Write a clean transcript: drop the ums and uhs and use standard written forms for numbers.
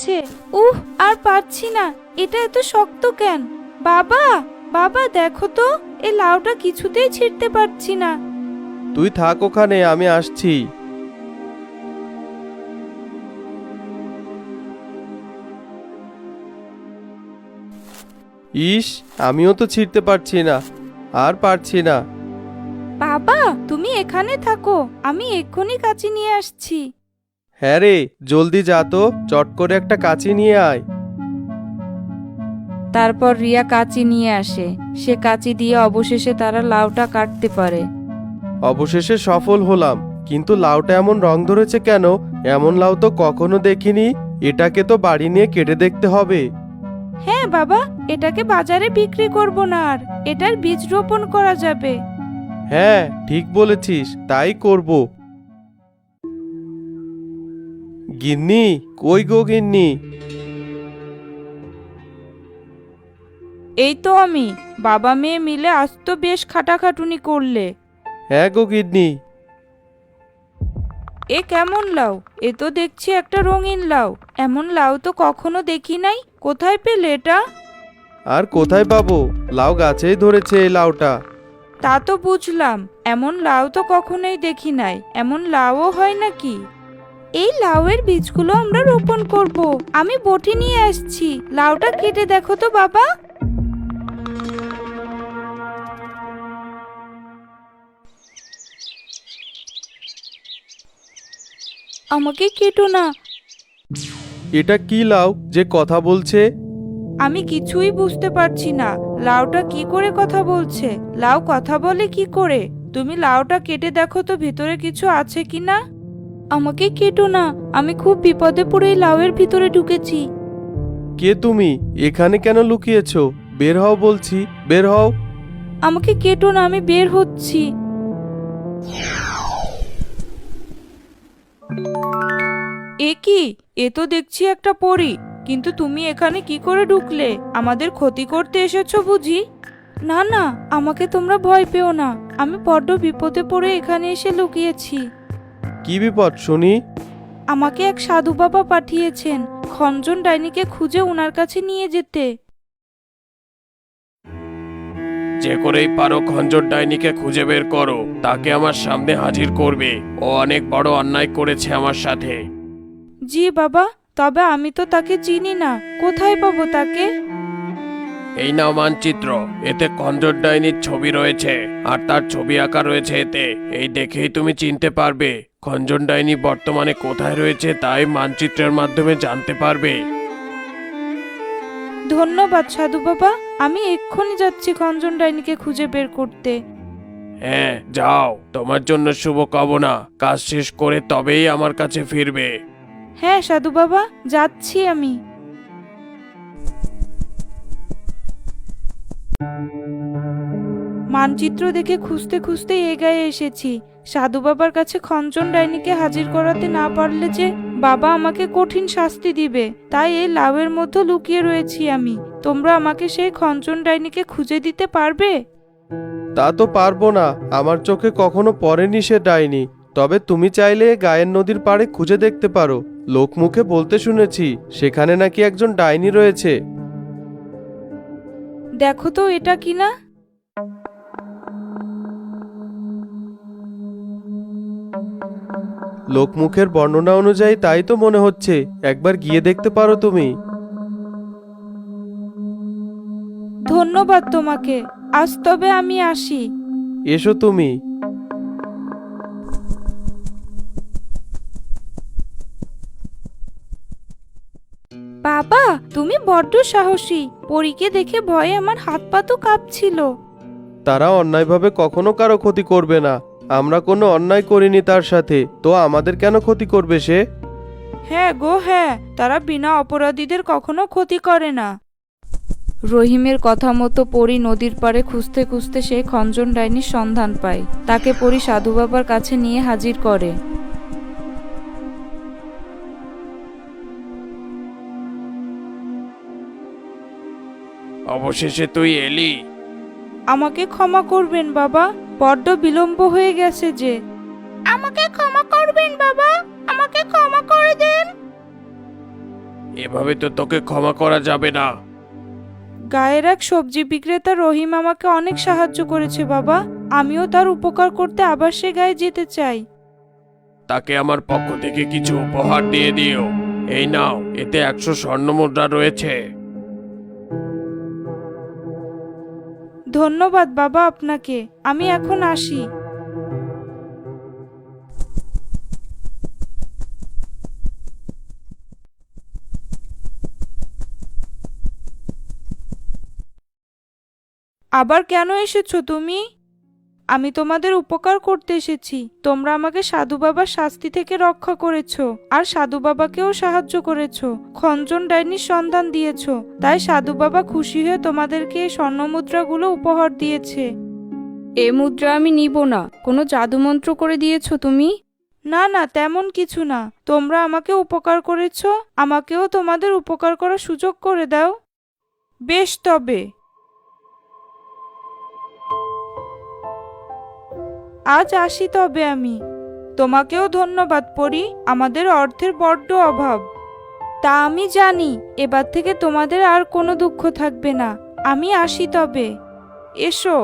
ছে আর পারছি না, এটা এত শক্ত কেন? বাবা, বাবা দেখো তো, এই লাউটা কিছুতেই ছিঁড়তে পারছি না। তুই থাক ওখানে, আমি আসছি। ইস, আমিও তো ছিঁড়তে পারছি না, আর পারছি না। বাবা তুমি এখানে থাকো, আমি এক্ষুনি কাঁচি নিয়ে আসছি। হ্যাঁ রে, জলদি যা তো, চট করে একটা কাঁচি নিয়ে আয়। তারপর রিয়া কাঁচি নিয়ে আসে, সে কাঁচি দিয়ে অবশেষে তারা লাউটা কাটতে পারে। অবশেষে সফল হলাম, কিন্তু লাউটা এমন রং ধরেছে কেন? এমন লাউ তো কখনো দেখিনি। এটাকে তো বাড়ি নিয়ে কেটে দেখতে হবে। হ্যাঁ বাবা, এটাকে বাজারে বিক্রি করব না, আর এটার বীজ রোপণ করা যাবে। হ্যাঁ, ঠিক বলেছিস, তাই করব। গিন্নি, কই গো গিন্নি? এই তো আমি। বাবা মেয়ে মিলে আজ তো বেশ খাটাখাটুনি করলে। হ্যাঁ গো গিন্নি। এ কেমন লাউ? এ তো দেখছি একটা রঙিন লাউ। এমন লাউ তো কখনো দেখি নাই, কোথায় পেলে এটা? আর কোথায় পাবো, লাউ গাছেই ধরেছে এই লাউটা। তা তো বুঝলাম, এমন লাউ তো কখনোই দেখি নাই। এমন লাউও হয় নাকি? এই লাউয়ের বীজগুলো আমরা রোপণ করব। আমি বটি নিয়ে আসছি, লাউটা কেটে দেখো তো বাবা। আমাকে কেটো না। এটা কি লাউ যে কথা বলছে? আমি কিছুই বুঝতে পারছি না, লাউটা কি করে কথা বলছে? লাউ কথা বলে কি করে? তুমি লাউটা কেটে দেখো তো ভিতরে কিছু আছে কিনা। আমাকে কেটো না, আমি খুব বিপদে পড়ে এই লাউয়ের ভিতরে ঢুকেছি। কে তুমি? এখানে কেন লুকিয়েছো? বের হও বলছি, বের হও। আমাকে কেটো না, আমি বের হচ্ছি। এ কি? এ তো দেখছি একটা পরী। কিন্তু তুমি এখানে কি করে ঢুকলে? আমাদের ক্ষতি করতে এসেছো বুঝি? না না, আমাকে তোমরা ভয় পেও না, আমি বড্ড বিপদে পড়ে এখানে এসে লুকিয়েছি। কি বিপদ শুনি? আমাকে এক সাধু বাবা পাঠিয়েছেন খঞ্জন ডাইনিকে খুঁজে ওনার কাছে নিয়ে যেতে। যে করেই পারো খঞ্জর ডাইনিকে খুঁজে বের করো, তাকে আমার সামনে হাজির করবে। ও অনেক বড় অন্যায় করেছে আমার সাথে। জি বাবা, তবে আমি তো তাকে চিনি না, কোথায় পাবো তাকে? এই নাও মানচিত্র, এতে খঞ্জর ডাইনির ছবি রয়েছে, আর তার ছবি আঁকা রয়েছে এতে। এই দেখেই তুমি চিনতে পারবে খঞ্জন ডাইনি বর্তমানে কোথায় রয়েছে, তাই মানচিত্রের মাধ্যমে জানতে পারবে। ধন্যবাদ সাধু বাবা, আমি এক্ষুনি যাচ্ছি খঞ্জন ডাইনিকে খুঁজে বের করতে। হ্যাঁ যাও, তোমার জন্য শুভকামনা। কাজ শেষ করে তবেই আমার কাছে ফিরবে। হ্যাঁ সাধু বাবা, যাচ্ছি আমি। মানচিত্র দেখে খুঁজতে খুঁজতে এগিয়ে এসেছি। সাধু বাবার কাছে খঞ্জন ডাইনিকে হাজির করাতে না পারলে যে বাবা আমাকে কঠিন শাস্তি দিবে, তাই এই লাউয়ের মধ্যে লুকিয়ে রয়েছি আমি। তোমরা আমাকে সেই খঞ্জন ডাইনিকে খুঁজে দিতে পারবে? তা তো পারবো না, আমার চোখে কখনো পড়েনি সে ডাইনি। তবে তুমি চাইলে গায়ের নদীর পাড়ে খুঁজে দেখতে পারো। লোকমুখে বলতে শুনেছি সেখানে নাকি একজন ডাইনি রয়েছে। দেখো তো এটা কিনা। লোকমুখের বর্ণনা অনুযায়ী তাই তো মনে হচ্ছে, একবার গিয়ে দেখতে পারো তুমি। ধন্যবাদ তোমাকে, আজ তবে আমি আসি। এসো তুমি। বাবা তুমি বড্ড সাহসী, পরীকে দেখে ভয়ে আমার হাত পা তো কাঁপছিল। তারা অন্যায়ভাবে কখনো কারো ক্ষতি করবে না। আমরা কোনো অন্যায় করিনি তার সাথে, তো আমাদের কেন ক্ষতি করবে সে? হ্যাঁ গো হ্যাঁ, তারা বিনা অপরাধীদের কখনো ক্ষতি করে না। রহিমের কথা মতো পরী নদীর পাড়ে খুঁজতে খুঁজতে সে খঞ্জন ডাইনির সন্ধান পায়। তাকে পরী সাধু বাবার কাছে নিয়ে হাজির করে। অবশেষে তুই এলি। আমাকে ক্ষমা করবেন বাবা, বড্ড বিলম্ব হয়ে গেছে যে। আমাকে ক্ষমা করবেন বাবা, আমাকে ক্ষমা করে দেন। এভাবে তো তোকে ক্ষমা করা যাবে না। গায়ের এক সবজি বিক্রেতা রহিম আমাকে অনেক সাহায্য করেছে বাবা। আমিও তার উপকার করতে আবার সে গায়ে যেতে চাই। তাকে আমার পক্ষ থেকে কিছু উপহার দিয়ে দিও। এই নাও, এতে 100 স্বর্ণমুদ্রা রয়েছে। ধন্যবাদ বাবা আপনাকে। আমি এখন আসি। আবার কেন এসেছো তুমি? আমি তোমাদের উপকার করতে এসেছি। তোমরা আমাকে সাধু বাবার শাস্তি থেকে রক্ষা করেছো, আর সাধু বাবাকেও সাহায্য করেছো। খঞ্জন ডাইনির সন্ধান দিয়েছো, তাই সাধু বাবা খুশি হয়ে তোমাদেরকে এই স্বর্ণমুদ্রাগুলো উপহার দিয়েছে। এ মুদ্রা আমি নিব না। কোনো জাদুমন্ত্র করে দিয়েছো তুমি? না না, তেমন কিছু না। তোমরা আমাকে উপকার করেছো, আমাকেও তোমাদের উপকার করার সুযোগ করে দাও। বেশ তবে, আজ আসি তবে আমি। তোমাকেও ধন্যবাদ পরি, আমাদের অর্থের বড্ড অভাব। তা আমি জানি, এবার থেকে তোমাদের আর কোনো দুঃখ থাকবে না। আমি আসি তবে। এসো।